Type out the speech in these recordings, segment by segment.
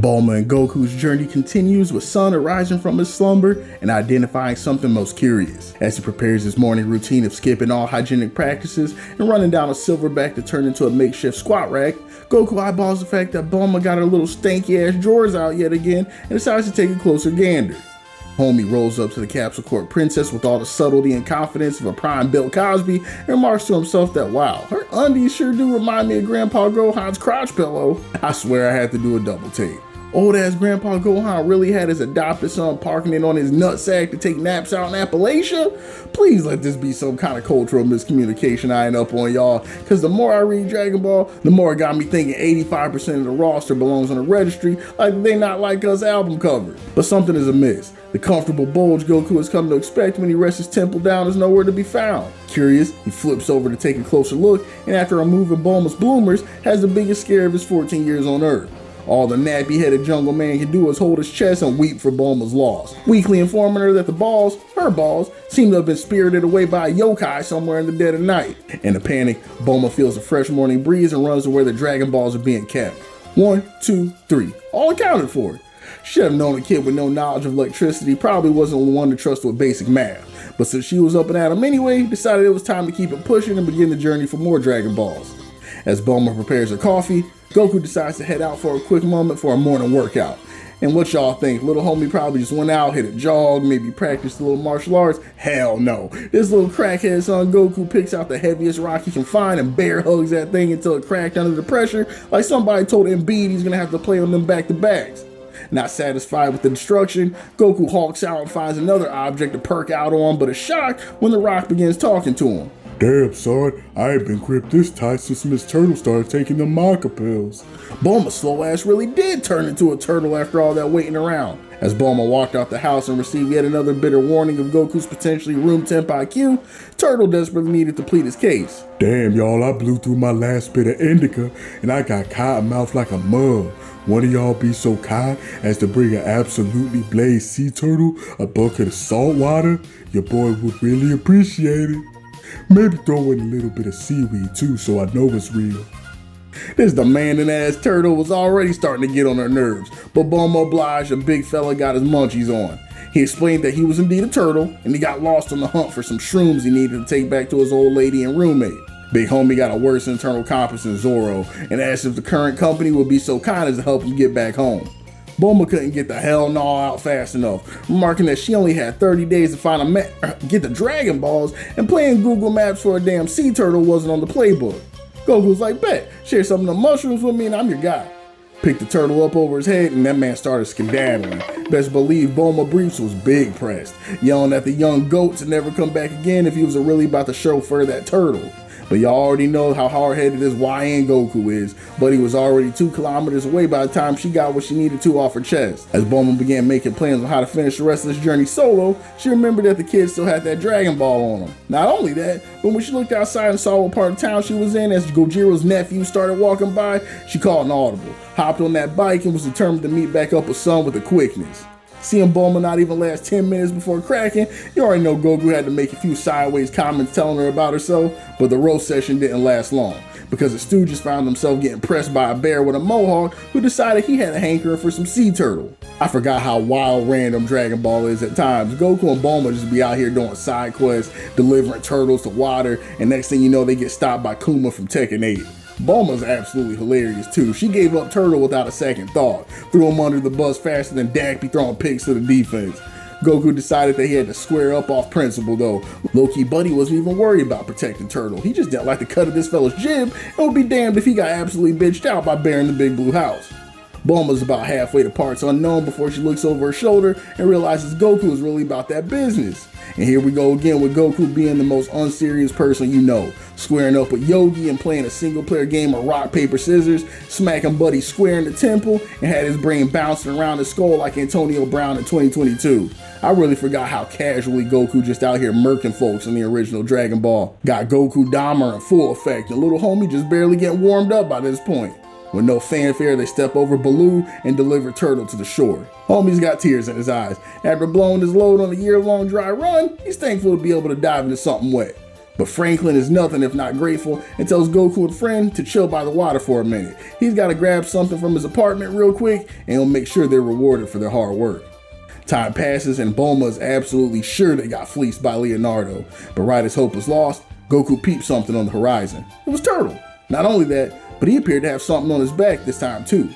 Bulma and Goku's journey continues with Sun arising from his slumber and identifying something most curious. As he prepares his morning routine of skipping all hygienic practices and running down a silverback to turn into a makeshift squat rack, Goku eyeballs the fact that Bulma got her little stanky ass drawers out yet again and decides to take a closer gander. Homie rolls up to the Capsule Corp princess with all the subtlety and confidence of a prime Bill Cosby and remarks to himself that, wow, her undies sure do remind me of Grandpa Gohan's crotch pillow. I swear I had to do a double take. Old ass Grandpa Gohan really had his adopted son parking it on his nutsack to take naps out in Appalachia? Please let this be some kind of cultural miscommunication I ain't up on, y'all, because the more I read Dragon Ball, the more it got me thinking 85% of the roster belongs on the registry like They Not Like Us album cover. But something is amiss. The comfortable bulge Goku has come to expect when he rests his temple down is nowhere to be found. Curious, he flips over to take a closer look and after removing Bulma's bloomers, has the biggest scare of his 14 years on Earth. All the nappy-headed jungle man can do is hold his chest and weep for Bulma's loss, weakly informing her that the balls, her balls, seem to have been spirited away by a yokai somewhere in the dead of night. In a panic, Bulma feels a fresh morning breeze and runs to where the Dragon Balls are being kept. 1, 2, 3, all accounted for. Should have known a kid with no knowledge of electricity probably wasn't the one to trust with basic math, but since she was up and at him anyway, decided it was time to keep it pushing and begin the journey for more Dragon Balls. As Bulma prepares her coffee, Goku decides to head out for a quick moment for a morning workout. And what y'all think? Little homie probably just went out, hit a jog, maybe practiced a little martial arts? Hell no. This little crackhead son Goku picks out the heaviest rock he can find and bear hugs that thing until it cracked under the pressure like somebody told Embiid he's gonna have to play on them back-to-backs. Not satisfied with the destruction, Goku hulks out and finds another object to perk out on, but is shocked when the rock begins talking to him. Damn, son, I ain't been gripped this tight since Miss Turtle started taking the manga pills. Bulma's slow ass really did turn into a turtle after all that waiting around. As Bulma walked out the house and received yet another bitter warning of Goku's potentially room temp IQ, Turtle desperately needed to plead his case. Damn, y'all, I blew through my last bit of indica and I got cotton mouth like a mug. One of y'all be so kind as to bring an absolutely blazed sea turtle a bucket of salt water? Your boy would really appreciate it. Maybe throw in a little bit of seaweed too so I know it's real. This demanding ass turtle was already starting to get on her nerves, but Bulma obliged and big fella got his munchies on. He explained that he was indeed a turtle and he got lost on the hunt for some shrooms he needed to take back to his old lady and roommate. Big homie got a worse internal compass than Zoro and asked if the current company would be so kind as to help him get back home. Bulma couldn't get the hell no out fast enough, remarking that she only had 30 days to find get the Dragon Balls, and playing Google Maps for a damn sea turtle wasn't on the playbook. Goku was like, bet, share some of the mushrooms with me and I'm your guy. Picked the turtle up over his head and that man started skedaddling. Best believe Bulma Briefs was big pressed, yelling at the young goat to never come back again if he was really about to chauffeur that turtle. But y'all already know how hard-headed this YN Goku is, but he was already 2 kilometers away by the time she got what she needed to off her chest. As Bulma began making plans on how to finish the rest of this journey solo, she remembered that the kid still had that Dragon Ball on him. Not only that, but when she looked outside and saw what part of town she was in as Gojiro's nephew started walking by, she called an audible, hopped on that bike, and was determined to meet back up with Sun with a quickness. Seeing Bulma not even last 10 minutes before cracking, you already know Goku had to make a few sideways comments telling her about herself, but the roast session didn't last long, because the Stooges found himself getting pressed by a bear with a mohawk who decided he had a hankering for some sea turtle. I forgot how wild random Dragon Ball is at times. Goku and Bulma just be out here doing side quests, delivering turtles to water, and next thing you know they get stopped by Kuma from Tekken 8. Bulma's absolutely hilarious too. She gave up Turtle without a second thought, threw him under the bus faster than Dak be throwing picks to the defense. Goku decided that he had to square up off principle though. Low-key Buddy wasn't even worried about protecting Turtle. He just didn't like the cut of this fella's jib and would be damned if he got absolutely bitched out by Bear in the Big Blue House. Bulma's about halfway to parts unknown before she looks over her shoulder and realizes Goku is really about that business. And here we go again with Goku being the most unserious person you know, squaring up with Yogi and playing a single player game of rock, paper, scissors, smacking Buddy square in the temple, and had his brain bouncing around his skull like Antonio Brown in 2022. I really forgot how casually Goku just out here murking folks in the original Dragon Ball. Got Goku Dahmer in full effect, and little homie just barely getting warmed up by this point. With no fanfare, they step over Baloo and deliver Turtle to the shore. Homie's got tears in his eyes. After blowing his load on a year-long dry run, he's thankful to be able to dive into something wet. But Franklin is nothing if not grateful and tells Goku and friend to chill by the water for a minute. He's got to grab something from his apartment real quick and he'll make sure they're rewarded for their hard work. Time passes and Bulma is absolutely sure they got fleeced by Leonardo, but right as hope is lost, Goku peeps something on the horizon. It was Turtle. Not only that, but he appeared to have something on his back this time too.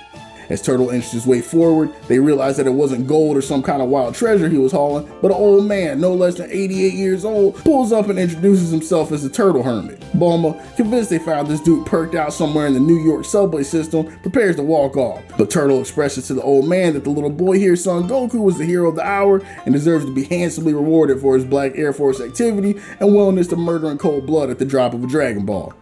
As Turtle inched his way forward, they realized that it wasn't gold or some kind of wild treasure he was hauling, but an old man, no less than 88 years old, pulls up and introduces himself as the Turtle Hermit. Bulma, convinced they found this dude perked out somewhere in the New York subway system, prepares to walk off. But Turtle expresses to the old man that the little boy here's son Goku was the hero of the hour and deserves to be handsomely rewarded for his Black Air Force activity and willingness to murder in cold blood at the drop of a Dragon Ball.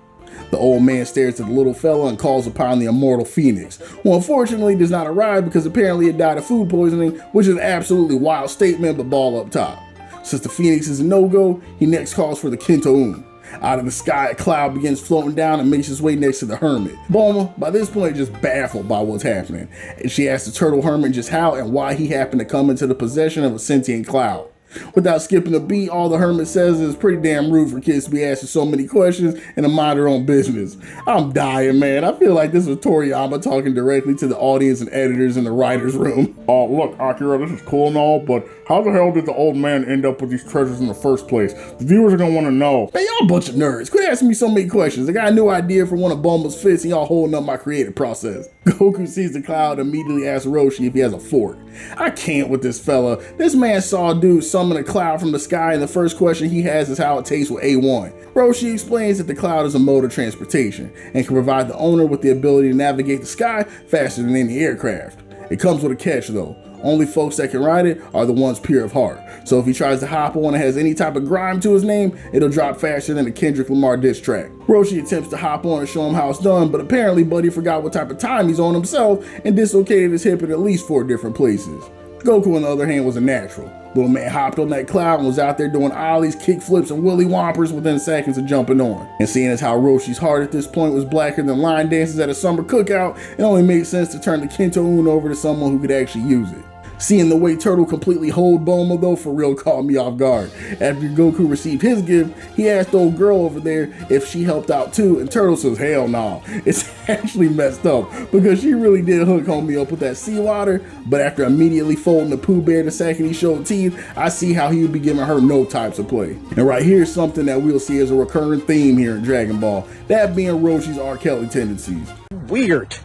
The old man stares at the little fella and calls upon the immortal Phoenix, who unfortunately does not arrive because apparently it died of food poisoning, which is an absolutely wild statement, but ball up top. Since the Phoenix is a no-go, he next calls for the Kinto-Un. Out of the sky, a cloud begins floating down and makes its way next to the Hermit. Bulma, by this point, just baffled by what's happening, and she asks the Turtle Hermit just how and why he happened to come into the possession of a sentient cloud. Without skipping a beat, all the Hermit says is pretty damn rude for kids to be asking so many questions and to mind their own business. I'm dying, man. I feel like this was Toriyama talking directly to the audience and editors in the writer's room. Look, Akira, this is cool and all, but how the hell did the old man end up with these treasures in the first place? The viewers are gonna want to know. Man, y'all a bunch of nerds. Quit asking me so many questions. I got a new idea for one of Bulma's fits and y'all holding up my creative process. Goku sees the cloud and immediately asks Roshi if he has a fork. I can't with this fella. This man saw a dude summon a cloud from the sky and the first question he has is how it tastes with A1. Roshi explains that the cloud is a mode of transportation and can provide the owner with the ability to navigate the sky faster than any aircraft. It comes with a catch though. Only folks that can ride it are the ones pure of heart. So if he tries to hop on and has any type of grime to his name, it'll drop faster than a Kendrick Lamar diss track. Roshi attempts to hop on and show him how it's done, but apparently Buddy forgot what type of time he's on himself and dislocated his hip in at least 4 different places. Goku, on the other hand, was a natural. Little man hopped on that cloud and was out there doing ollies, kick flips, and willy whompers within seconds of jumping on. And seeing as how Roshi's heart at this point was blacker than line dances at a summer cookout, it only made sense to turn the Kinto-Un over to someone who could actually use it. Seeing the way Turtle completely hold Bulma though for real caught me off guard. After Goku received his gift, he asked the old girl over there if she helped out too, and Turtle says hell no. It's actually messed up because she really did hook homie up with that seawater, but after immediately folding the Pooh Bear the second he showed teeth, I see how he would be giving her no types of play. And right here is something that we'll see as a recurring theme here in Dragon Ball, that being Roshi's R. Kelly tendencies. Weird,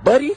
buddy.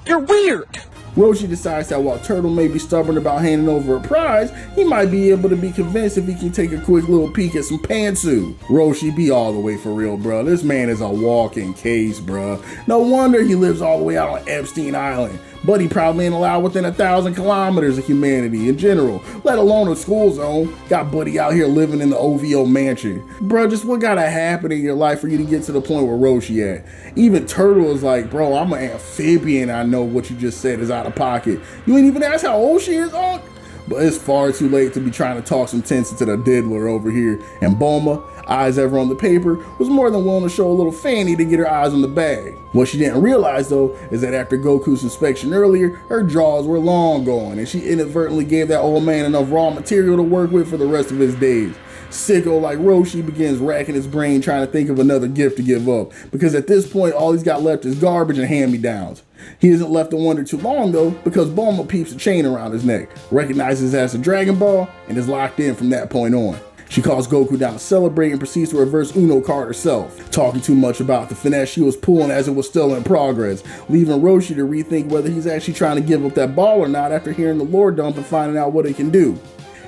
You're weird. Roshi decides that while Turtle may be stubborn about handing over a prize, he might be able to be convinced if he can take a quick little peek at some pantsu. Roshi be all the way for real, bro. This man is a walking case, bro. No wonder he lives all the way out on Epstein Island. Buddy probably ain't allowed within 1,000 kilometers of humanity in general, let alone a school zone. Got Buddy out here living in the OVO mansion. Bro, just what gotta happen in your life for you to get to the point where Roshi at? Even Turtle is like, bro, I'm an amphibian. I know what you just said is out of pocket. You ain't even asked how old she is, Unc? But it's far too late to be trying to talk some sense into the diddler over here. And Bulma, eyes ever on the paper, was more than willing to show a little fanny to get her eyes on the bag. What she didn't realize though is that after Goku's inspection earlier, her jaws were long gone and she inadvertently gave that old man enough raw material to work with for the rest of his days. Sicko like Roshi begins racking his brain trying to think of another gift to give up, because at this point all he's got left is garbage and hand-me-downs. He isn't left to wonder too long though, because Bulma peeps a chain around his neck, recognizes it as a Dragon Ball, and is locked in from that point on. She calls Goku down to celebrate and proceeds to reverse Uno card herself, talking too much about the finesse she was pulling as it was still in progress, leaving Roshi to rethink whether he's actually trying to give up that ball or not after hearing the lore dump and finding out what it can do.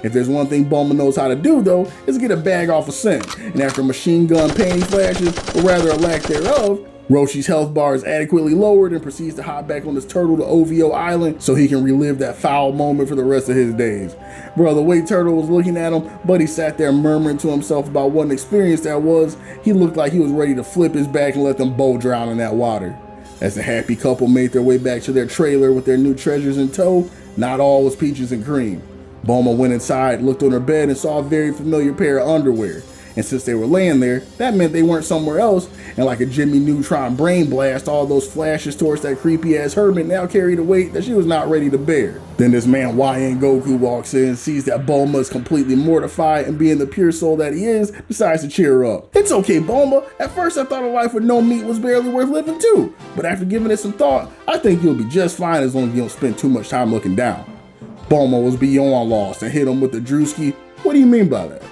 If there's one thing Bulma knows how to do though, is get a bag off a scent, and after machine gun panty flashes, or rather a lack thereof, Roshi's health bar is adequately lowered and proceeds to hop back on his turtle to OVO Island so he can relive that foul moment for the rest of his days. Bro, the way Turtle was looking at him, Buddy sat there murmuring to himself about what an experience that was. He looked like he was ready to flip his back and let them both drown in that water. As the happy couple made their way back to their trailer with their new treasures in tow, not all was peaches and cream. Bulma went inside, looked on her bed, and saw a very familiar pair of underwear. and since they were laying there, that meant they weren't somewhere else, and like a Jimmy Neutron brain blast, all those flashes towards that creepy-ass hermit now carried a weight that she was not ready to bear. Then this man YN Goku walks in, sees that Bulma is completely mortified, and being the pure soul that he is, decides to cheer her up. It's okay, Bulma. At first I thought a life with no meat was barely worth living too, but after giving it some thought, I think you'll be just fine as long as you don't spend too much time looking down. Bulma was beyond lost and hit him with the Drewski. What do you mean by that?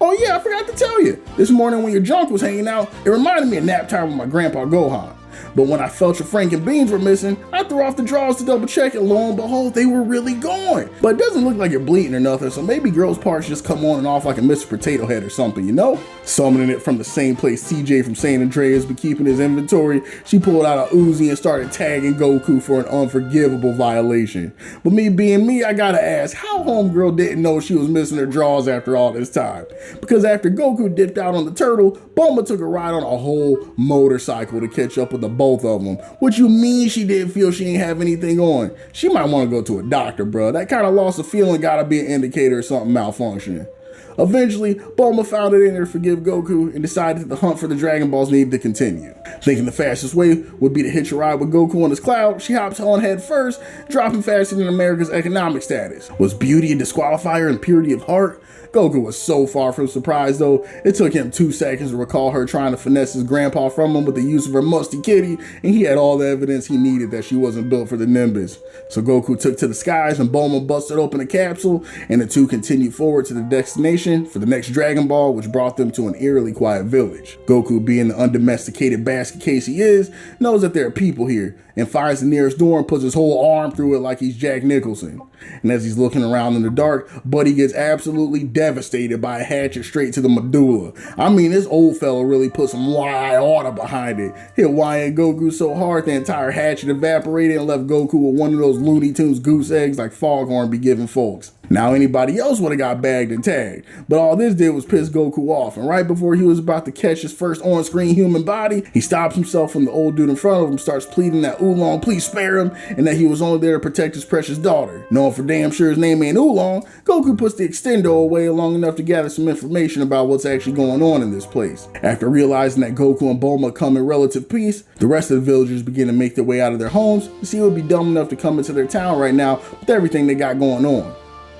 Oh yeah, I forgot to tell you. This morning when your junk was hanging out, it reminded me of nap time with my grandpa Gohan. But when I felt your Frank and beans were missing, I threw off the drawers to double check, and lo and behold, they were really gone. But it doesn't look like you're bleeding or nothing, so maybe girls' parts just come on and off like a Mr. Potato Head or something, you know? Summoning it from the same place CJ from San Andreas been keeping his inventory, she pulled out a Uzi and started tagging Goku for an unforgivable violation. But me being me, I gotta ask, how homegirl didn't know she was missing her drawers after all this time? Because after Goku dipped out on the turtle, Bulma took a ride on a whole motorcycle to catch up with the both of them. What you mean she didn't feel she ain't have anything on? She might want to go to a doctor, bro. That kind of loss of feeling gotta be an indicator of something malfunctioning. Eventually, Bulma found it in her to forgive Goku and decided that the hunt for the Dragon Balls needed to continue. Thinking the fastest way would be to hitch a ride with Goku on his cloud, she hops on head first, dropping faster than America's economic status. Was beauty a disqualifier and purity of heart? Goku was so far from surprised though, it took him 2 seconds to recall her trying to finesse his grandpa from him with the use of her musty kitty, and he had all the evidence he needed that she wasn't built for the Nimbus. So Goku took to the skies and Bulma busted open a capsule, and the two continued forward to the destination for the next Dragon Ball, which brought them to an eerily quiet village. Goku, being the undomesticated basket case he is, knows that there are people here, and finds the nearest door and puts his whole arm through it like he's Jack Nicholson. And as he's looking around in the dark, Buddy gets absolutely devastated by a hatchet straight to the medulla. I mean, this old fella really put some order behind it. Hit YN Goku so hard the entire hatchet evaporated and left Goku with one of those Looney Tunes goose eggs like Foghorn be giving folks. Now anybody else would have got bagged and tagged, but all this did was piss Goku off, and right before he was about to catch his first on-screen human body, he stops himself from the old dude in front of him, starts pleading that Oolong please spare him, and that he was only there to protect his precious daughter. Knowing for damn sure his name ain't Oolong, Goku puts the extendo away long enough to gather some information about what's actually going on in this place. After realizing that Goku and Bulma come in relative peace, the rest of the villagers begin to make their way out of their homes to see who would be dumb enough to come into their town right now with everything they got going on.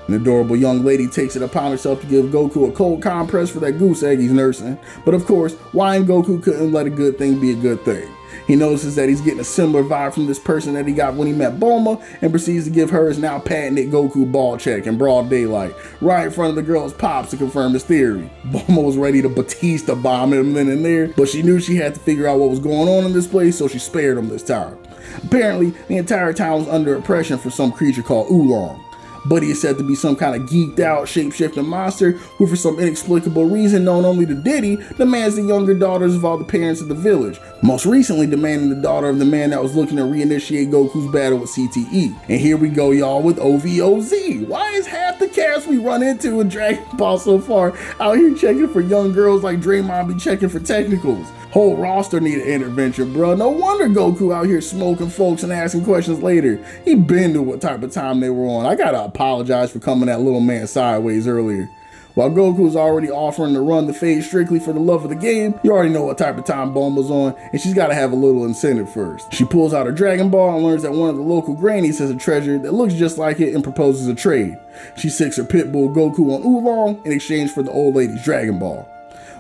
An adorable young lady takes it upon herself to give Goku a cold compress for that goose egg he's nursing. But of course, YN Goku couldn't let a good thing be a good thing. He notices that he's getting a similar vibe from this person that he got when he met Bulma, and proceeds to give her his now patented Goku ball check in broad daylight, right in front of the girl's pops to confirm his theory. Bulma was ready to Batista bomb him then and there, but she knew she had to figure out what was going on in this place, so she spared him this time. Apparently, the entire town was under oppression for some creature called Oolong. Buddy is said to be some kind of geeked out shape-shifting monster who, for some inexplicable reason known only to Diddy, demands the younger daughters of all the parents of the village, most recently demanding the daughter of the man that was looking to reinitiate Goku's battle with CTE. And here we go, y'all, with OVOZ. Why is half the cast we run into in Dragon Ball so far out here checking for young girls like Draymond be checking for technicals? Whole roster needed intervention, bro. No wonder Goku out here smoking folks and asking questions later. He been to what type of time they were on. I gotta apologize for coming that little man sideways earlier. While Goku's already offering to run the fade strictly for the love of the game, you already know what type of time Bulma's on, and she's gotta have a little incentive first. She pulls out her Dragon Ball and learns that one of the local grannies has a treasure that looks just like it and proposes a trade. She sicks her pit bull Goku on Oolong in exchange for the old lady's Dragon Ball.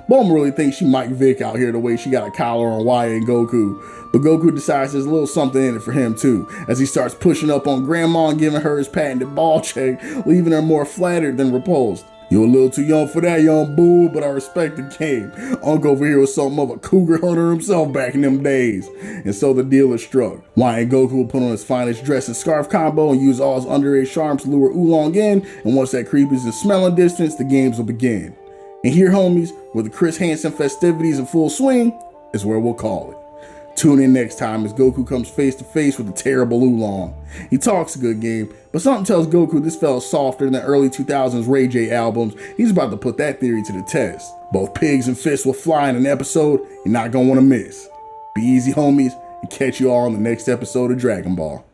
Bulma really thinks she Mike Vick out here the way she got a collar on YN Goku, but Goku decides there's a little something in it for him too, as he starts pushing up on Grandma and giving her his patented ball check, leaving her more flattered than repulsed. You're a little too young for that, young boo, but I respect the game. Uncle over here was something of a cougar hunter himself back in them days. And so the deal is struck. YN Goku will put on his finest dress and scarf combo and use all his underage charms to lure Oolong in, and once that creep is in smelling distance, the games will begin. And here, homies, where the Chris Hansen festivities in full swing is where we'll call it. Tune in next time as Goku comes face to face with the terrible Oolong. He talks a good game, but something tells Goku this fella's softer than the early 2000s Ray J albums. He's about to put that theory to the test. Both pigs and fists will fly in an episode you're not gonna want to miss. Be easy, homies, and catch you all on the next episode of Dragon Ball.